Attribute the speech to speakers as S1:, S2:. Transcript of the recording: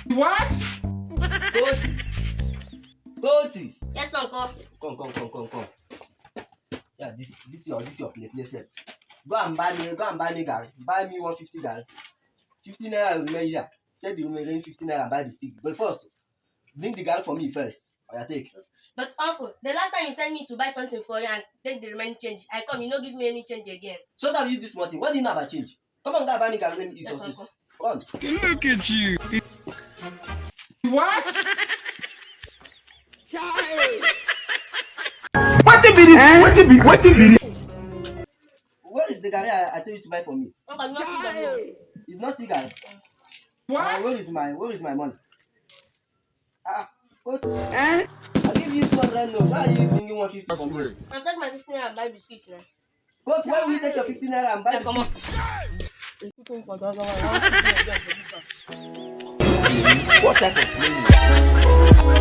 S1: What?
S2: Coty.
S3: Yes, uncle.
S2: Come. Yeah, this your play set. Go and buy me garri. Buy me 150 garri. 50 naira will remain here. Take the remaining 50 naira and buy the stick. But first, bring the garri for me first. Oya take.
S3: But uncle, the last time you sent me to buy something for you and take the remaining change, I come, you no give me any change again.
S2: So that you this morning. What do you know about change? Come on, go and buy me garri. Let me eat
S3: Yes,
S2: your
S3: uncle.
S2: Run.
S1: Look at you. What? What the video? What the video?
S2: Where is the garri I told you to buy for me?
S3: Uncle, you not see them.
S2: It's not cigar.
S1: What?
S2: Where is my money? Coach, I give you 200 notes. Why are you bringing 150 for me?
S3: I'll take my 15 naira and buy biscuit now.
S2: Coach, why will you take your 15 naira and buy
S3: Come on.
S2: What type of money?